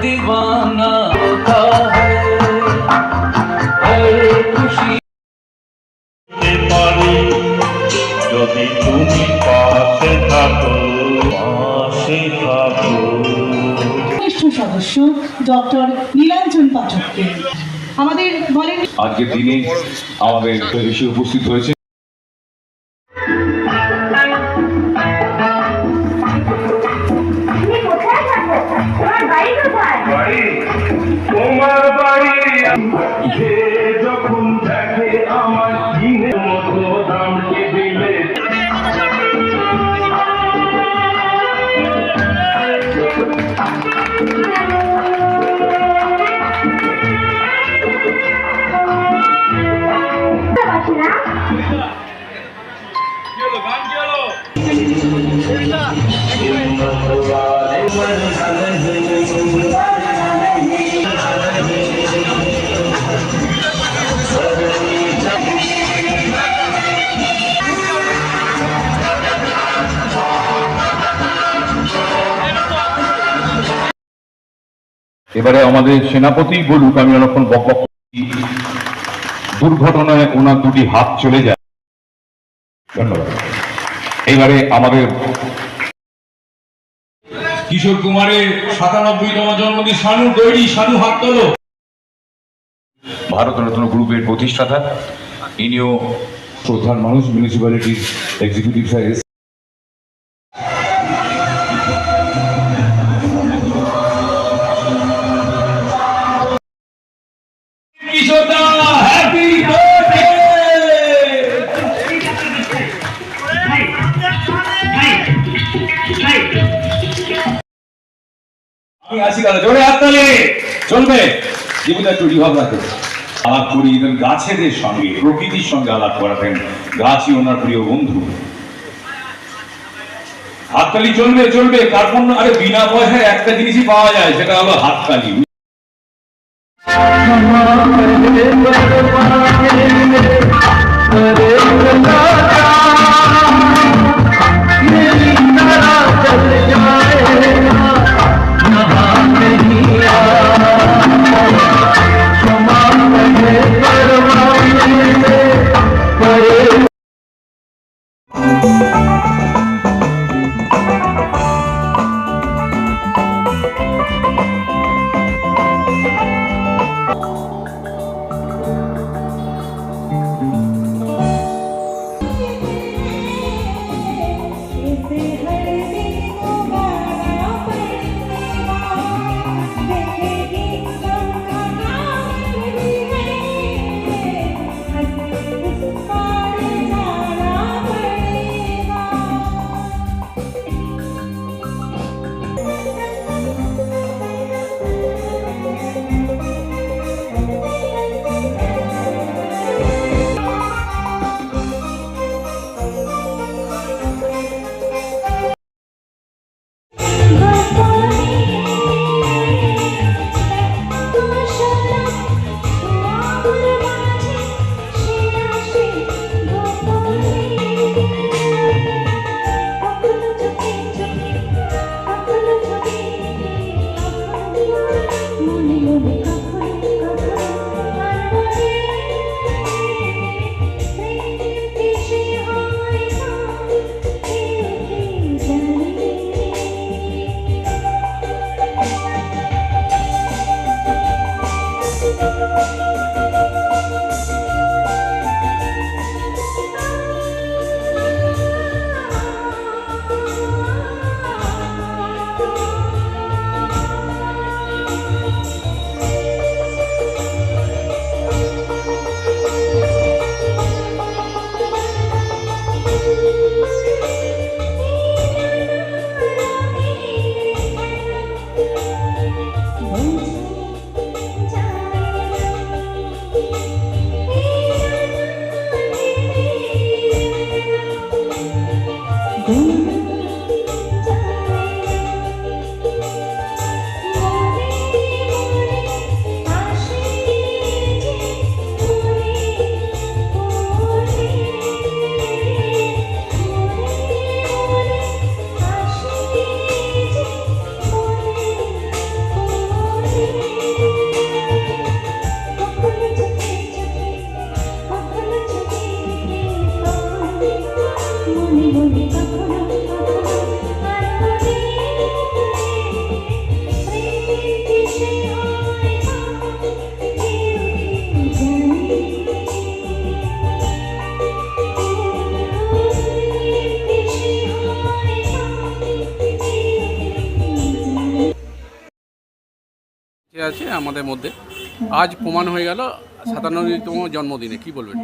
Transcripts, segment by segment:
दीवाना होता है हर खुशी पारी যদি তুমি পাশে থাকো জ্যেষ্ঠ সদস্য ডক্টর নীলাঞ্জন পাঠককে আমাদের বলেন আজকের দিনে আমাদের এসে উপস্থিত হয়েছে তোমার বাড়ি যখন দেখে আমার দিনের মতো দামকে দিলে এবারে আমাদের সেনাপতি বলুক, আমি অনেকক্ষণ বকবক দুর্ঘটনায় ওনার দুটি হাত চলে যায়। ধন্যবাদ। এইবারে আমাদের কিশোর কুমারের ৯৭তম জন্মদিন। শানু তৈরি, শানু হাত তোলো। ভারতরত্ন গ্রুপের প্রতিষ্ঠাতা, ইনিও প্রধান মানুষ, মিউনিসিপ্যালিটির এক্সিকিউটিভ স্যার। আমি আসি কালে জোরে হাততালি চলবে। জীবনে একটু রিভাব রাখে। আলাপ করি গাছেদের সঙ্গে, প্রকৃতির সঙ্গে আলাপ করাতেন। গাছই ওনার প্রিয় বন্ধু। হাততালি চলবে চলবে। কার্পণ্য আরে বিনা পয়সায় একটা জিনিসই পাওয়া যায়, সেটা হলো হাততালি। যে আছে আমাদের মধ্যে আজ প্রমাণ হয়ে গেল 97তম জন্মদিনে, কি বলবেন?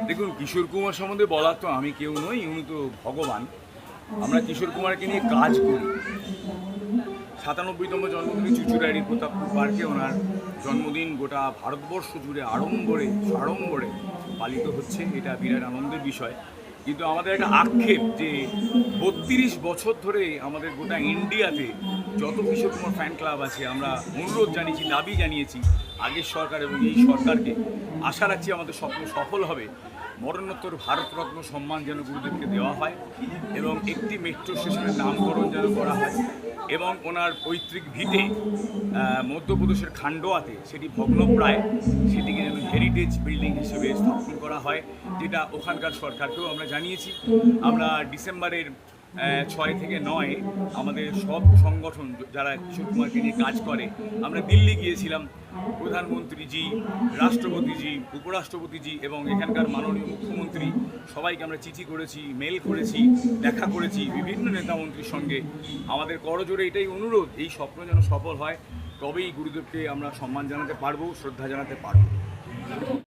দেখুন, কিশোর কুমার সম্বন্ধে বলার তো আমি কেউ নই, উনি তো ভগবান। আমরা কিশোর কুমারকে নিয়ে কাজ করি। 97তম জন্মদিনে চুঁচুড়ারি প্রতাপপুর পার্কে ওনার জন্মদিন গোটা ভারতবর্ষ জুড়ে আড়ম্বরে পালিত হচ্ছে। এটা বিরাট আনন্দের বিষয়। কিন্তু আমাদের একটা আক্ষেপ যে 32 বছর ধরে আমাদের গোটা ইন্ডিয়াতে যত কিশোর কুমার ফ্যান ক্লাব আছে, আমরা অনুরোধ জানিয়েছি, দাবি জানিয়েছি আগের সরকার এবং এই সরকারকে। আশা রাখছি আমাদের স্বপ্ন সফল হবে। মরণোত্তর ভারতরত্ন সম্মান যেন গুরুদেবকে দেওয়া হয় এবং একটি মেট্রো স্টেশনের নামকরণ যেন করা হয় এবং ওনার পৈতৃক ভিটে মধ্যপ্রদেশের খান্ডোয়াতে সেটি ভগ্নপ্রায়, সেটিকে যেন হেরিটেজ বিল্ডিং হিসেবে স্থাপন করা হয়, যেটা ওখানকার সরকারকেও আমরা জানিয়েছি। আমরা ডিসেম্বরের 6 থেকে 9 আমাদের সব সংগঠন যারা কিশোর কুমারকে নিয়ে কাজ করে, আমরা দিল্লি গিয়েছিলাম। প্রধানমন্ত্রীজি, রাষ্ট্রপতিজি, উপরাষ্ট্রপতিজি এবং এখানকার মাননীয় মুখ্যমন্ত্রী সবাইকে আমরা চিঠি করেছি, মেল করেছি, দেখা করেছি বিভিন্ন নেতামন্ত্রীর সঙ্গে। আমাদের করজোড়ে এটাই অনুরোধ, এই স্বপ্ন যেন সফল হয়, তবেই গুরুদেবকে আমরা সম্মান জানাতে পারবো, শ্রদ্ধা জানাতে পারবো।